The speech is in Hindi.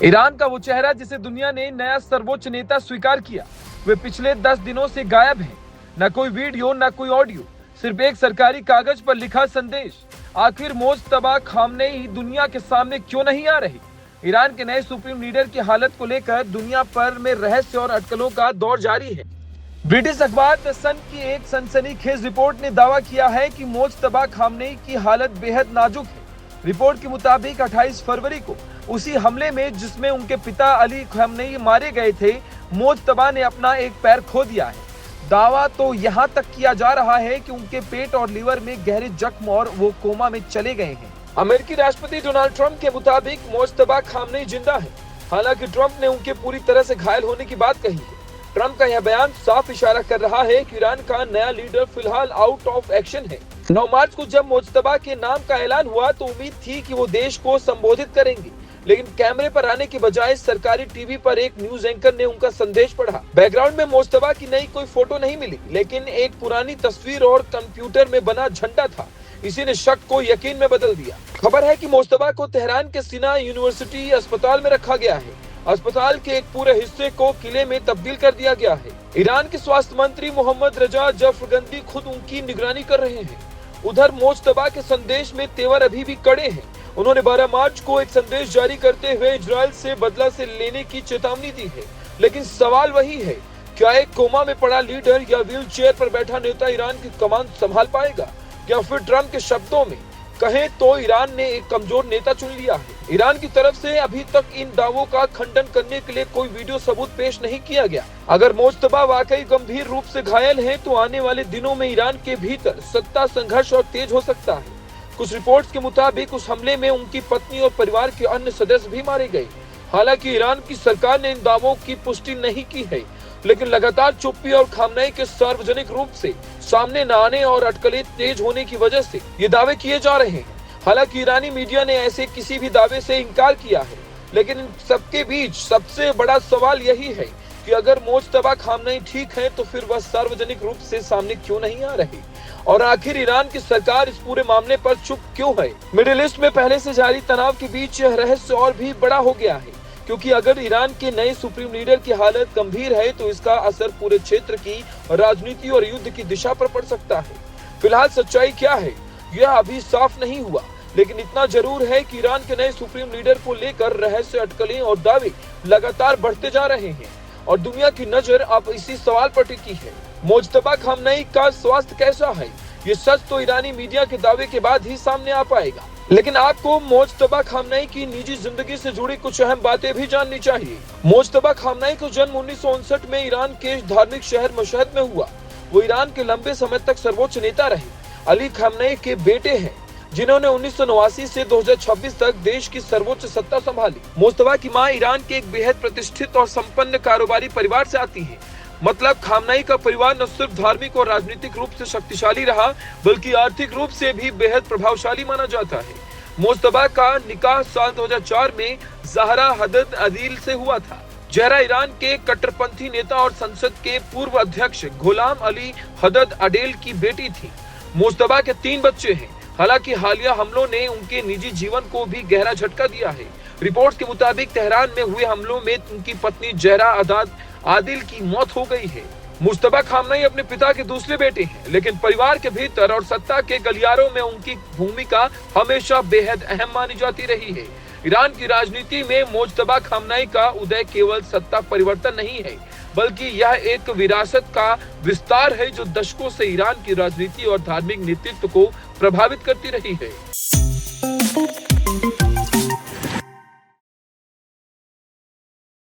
ईरान का वो चेहरा जिसे दुनिया ने नया सर्वोच्च नेता स्वीकार किया, वे पिछले 10 दिनों से गायब हैं। न कोई वीडियो, न कोई ऑडियो, सिर्फ एक सरकारी कागज पर लिखा संदेश। आखिर मोज्तबा खामनेई दुनिया के सामने क्यों नहीं आ रहे? ईरान के नए सुप्रीम लीडर की हालत को लेकर दुनिया भर में रहस्य और अटकलों का दौर जारी है। ब्रिटिश अखबार द सन की एक सनसनीखेज रिपोर्ट ने दावा किया है कि मोज्तबा खामनेई की हालत बेहद नाजुक है। रिपोर्ट के मुताबिक 28 फरवरी को उसी हमले में जिसमें उनके पिता अली खामनेई मारे गए थे, मोज्तबा ने अपना एक पैर खो दिया है। दावा तो यहाँ तक किया जा रहा है कि उनके पेट और लीवर में गहरे जख्म और वो कोमा में चले गए हैं। अमेरिकी राष्ट्रपति डोनाल्ड ट्रंप के मुताबिक मोज्तबा खामनेई जिंदा है। हालांकि ट्रंप ने उनके पूरी तरह से घायल होने की बात कही है। ट्रंप का यह बयान साफ इशारा कर रहा है कि ईरान का नया लीडर फिलहाल आउट ऑफ एक्शन है। 9 मार्च को जब मोज्तबा के नाम का ऐलान हुआ तो उम्मीद थी कि वो देश को संबोधित करेंगे, लेकिन कैमरे पर आने के बजाय सरकारी टीवी पर एक न्यूज एंकर ने उनका संदेश पढ़ा। बैकग्राउंड में मोज्तबा की नई कोई फोटो नहीं मिली, लेकिन एक पुरानी तस्वीर और कंप्यूटर में बना झंडा था। इसी ने शक को यकीन में बदल दिया। खबर है कि मोज्तबा को तेहरान के सीना यूनिवर्सिटी अस्पताल में रखा गया है। अस्पताल के एक पूरे हिस्से को किले में तब्दील कर दिया गया है। ईरान के स्वास्थ्य मंत्री मोहम्मद रजा जफरगंदी खुद उनकी निगरानी कर रहे हैं। उधर मोज्तबा के संदेश में तेवर अभी भी कड़े हैं। उन्होंने 12 मार्च को एक संदेश जारी करते हुए इजराइल से बदला से लेने की चेतावनी दी है। लेकिन सवाल वही है, क्या एक कोमा में पड़ा लीडर या व्हील चेयर पर बैठा नेता ईरान की कमान संभाल पाएगा, या फिर ट्रंप के शब्दों में कहें तो ईरान ने एक कमजोर नेता चुन लिया है। ईरान की तरफ से अभी तक इन दावों का खंडन करने के लिए कोई वीडियो सबूत पेश नहीं किया गया। अगर मोज्तबा वाकई गंभीर रूप से घायल है तो आने वाले दिनों में ईरान के भीतर सत्ता संघर्ष और तेज हो सकता है। कुछ रिपोर्ट्स के मुताबिक उस हमले में उनकी पत्नी और परिवार के अन्य सदस्य भी मारे गए। हालांकि ईरान की सरकार ने इन दावों की पुष्टि नहीं की है, लेकिन लगातार चुप्पी और खामनेई के सार्वजनिक रूप से सामने न आने और अटकलें तेज होने की वजह से ये दावे किए जा रहे हैं। हालांकि ईरानी मीडिया ने ऐसे किसी भी दावे से इनकार किया है, लेकिन इन सबके बीच सबसे बड़ा सवाल यही है कि अगर मोज्तबा खामनेई ठीक है तो फिर वह सार्वजनिक रूप से सामने क्यों नहीं आ रही, और आखिर ईरान की सरकार इस पूरे मामले पर चुप क्यों है। मिडिल ईस्ट में पहले से जारी तनाव के बीच यह रहस्य और भी बड़ा हो गया है, क्योंकि अगर ईरान के नए सुप्रीम लीडर की हालत गंभीर है तो इसका असर पूरे क्षेत्र की राजनीति और युद्ध की दिशा पर पड़ सकता है। फिलहाल सच्चाई क्या है यह अभी साफ नहीं हुआ, लेकिन इतना जरूर है कि ईरान के नए सुप्रीम लीडर को लेकर रहस्य, अटकलें और दावे लगातार बढ़ते जा रहे हैं और दुनिया की नजर अब इसी सवाल पर टिकी है, मोज्तबा खामनेई का स्वास्थ्य कैसा है। ये सच तो ईरानी मीडिया के दावे के बाद ही सामने आ पाएगा, लेकिन आपको मोज्तबा खामनेई की निजी जिंदगी से जुड़ी कुछ अहम बातें भी जाननी चाहिए। मोज्तबा खामनेई का जन्म 1959 में ईरान के धार्मिक शहर मशहद में हुआ। वो ईरान के लंबे समय तक सर्वोच्च नेता रहे। अली खामनेई के बेटे हैं, जिन्होंने 1989 से 2026 तक देश की सर्वोच्च सत्ता संभाली। मोज्तबा की मां ईरान के एक बेहद प्रतिष्ठित और संपन्न कारोबारी परिवार से आती है। मतलब खामनेई का परिवार न सिर्फ धार्मिक और राजनीतिक रूप से शक्तिशाली रहा, बल्कि आर्थिक रूप से भी बेहद प्रभावशाली माना जाता है। मोज्तबा का निकाह साल 2004 में ज़हरा हदद अदील से हुआ था। ज़हरा ईरान के कट्टरपंथी नेता और संसद के पूर्व अध्यक्ष गुलाम अली हदद अडेल की बेटी थी। मोज्तबा के 3 बच्चे हैं। हालांकि हालिया हमलों ने उनके निजी जीवन को भी गहरा झटका दिया है। रिपोर्ट्स के मुताबिक तेहरान में हुए हमलों में उनकी पत्नी ज़हरा आदिल की मौत हो गई है। मोज्तबा खामनेई अपने पिता के दूसरे बेटे हैं, लेकिन परिवार के भीतर और सत्ता के गलियारों में उनकी भूमिका हमेशा बेहद अहम मानी जाती रही है। ईरान की राजनीति में मोज्तबा खामनेई का उदय केवल सत्ता परिवर्तन नहीं है, बल्कि यह एक विरासत का विस्तार है जो दशकों से ईरान की राजनीति और धार्मिक नेतृत्व को प्रभावित करती रही है।